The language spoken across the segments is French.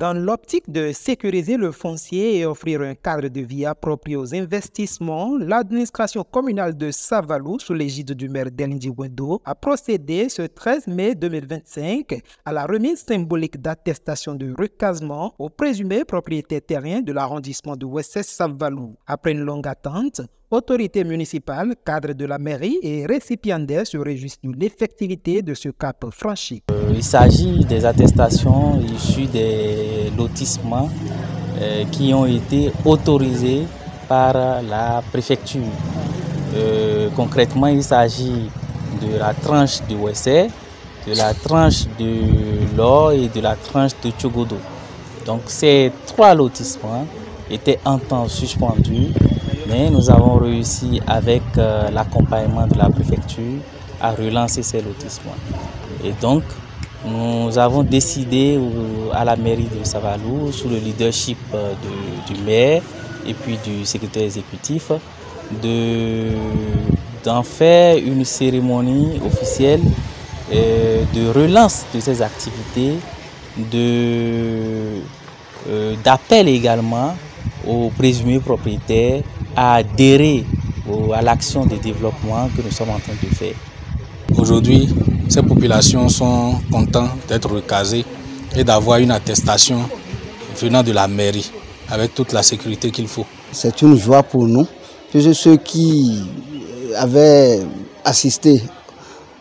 Dans l'optique de sécuriser le foncier et offrir un cadre de vie approprié aux investissements, l'administration communale de Savalou, sous l'égide du maire Delindi Wendo, a procédé ce 13 mai 2025 à la remise symbolique d'attestation de recasement aux présumés propriétaires terriens de l'arrondissement de Ouessès-Savalou. Après une longue attente, autorités municipales, cadres de la mairie et récipiendaires se réjouissent de l'effectivité de ce cap franchi. Il s'agit des attestations issues des lotissements qui ont été autorisés par la préfecture. Concrètement, il s'agit de la tranche de Ouessé, de la tranche de Lor et de la tranche de Tchogodo. Donc ces trois lotissements étaient un temps suspendus, mais nous avons réussi avec l'accompagnement de la préfecture à relancer ces lotissements. Et donc nous avons décidé à la mairie de Savalou, sous le leadership du maire et puis du secrétaire exécutif, d'en faire une cérémonie officielle de relance de ces activités, d'appel également aux présumés propriétaires à adhérer à l'action de développement que nous sommes en train de faire. Aujourd'hui, ces populations sont contentes d'être recasées et d'avoir une attestation venant de la mairie avec toute la sécurité qu'il faut. C'est une joie pour nous, puisque ceux qui avaient assisté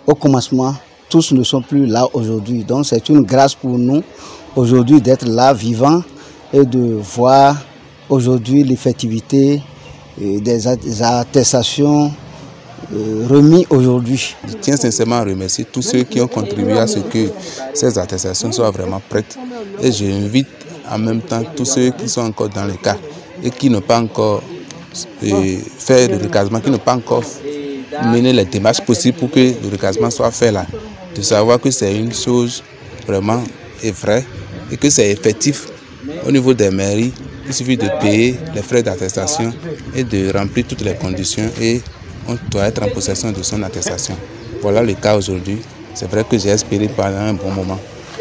au commencement, tous ne sont plus là aujourd'hui. Donc c'est une grâce pour nous aujourd'hui d'être là vivants et de voir aujourd'hui l'effectivité des attestations remis aujourd'hui. Je tiens sincèrement à remercier tous ceux qui ont contribué à ce que ces attestations soient vraiment prêtes. Et j'invite en même temps tous ceux qui sont encore dans le cas et qui n'ont pas encore fait le recasement, qui n'ont pas encore mené les démarches possibles pour que le recasement soit fait là. De savoir que c'est une chose vraiment et vraie et que c'est effectif au niveau des mairies. Il suffit de payer les frais d'attestation et de remplir toutes les conditions et on doit être en possession de son attestation. Voilà le cas aujourd'hui. C'est vrai que j'ai espéré pendant un bon moment,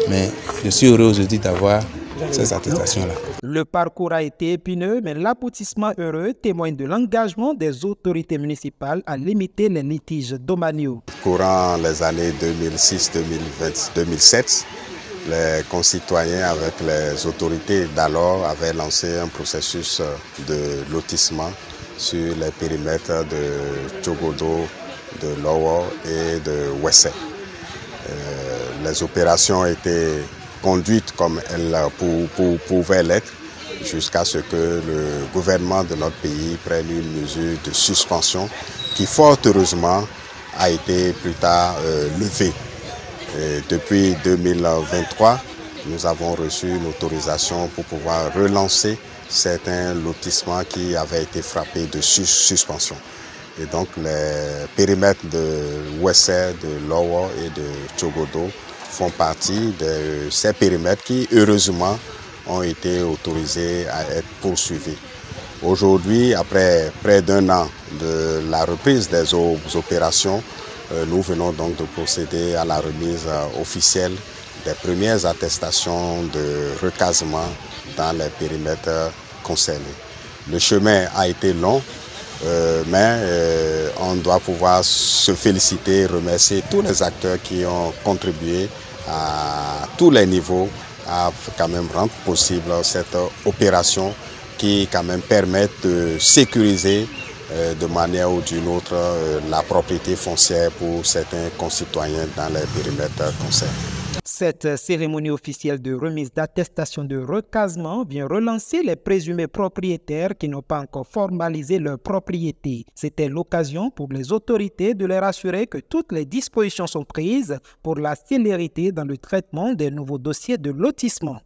mais je suis heureux aujourd'hui d'avoir ces attestations-là. Le parcours a été épineux, mais l'aboutissement heureux témoigne de l'engagement des autorités municipales à limiter les litiges domaniaux. Courant les années 2006-2007, les concitoyens avec les autorités d'alors avaient lancé un processus de lotissement sur les périmètres de Tchogodo, de Lor et de Ouessé. Les opérations étaient conduites comme elles pouvaient l'être jusqu'à ce que le gouvernement de notre pays prenne une mesure de suspension qui fort heureusement a été plus tard levée. Et depuis 2023, nous avons reçu une autorisation pour pouvoir relancer certains lotissements qui avaient été frappés de suspension. Et donc les périmètres de Ouessé, de Lor et de Tchogodo font partie de ces périmètres qui, heureusement, ont été autorisés à être poursuivis. Aujourd'hui, après près d'un an de la reprise des opérations, nous venons donc de procéder à la remise officielle des premières attestations de recasement dans les périmètres concernés. Le chemin a été long, mais on doit pouvoir se féliciter et remercier tous les acteurs qui ont contribué à tous les niveaux à quand même rendre possible cette opération qui quand même permet de sécuriser de manière ou d'une autre la propriété foncière pour certains concitoyens dans les périmètres concernés. Cette cérémonie officielle de remise d'attestation de recasement vient relancer les présumés propriétaires qui n'ont pas encore formalisé leur propriété. C'était l'occasion pour les autorités de leur assurer que toutes les dispositions sont prises pour la célérité dans le traitement des nouveaux dossiers de lotissement.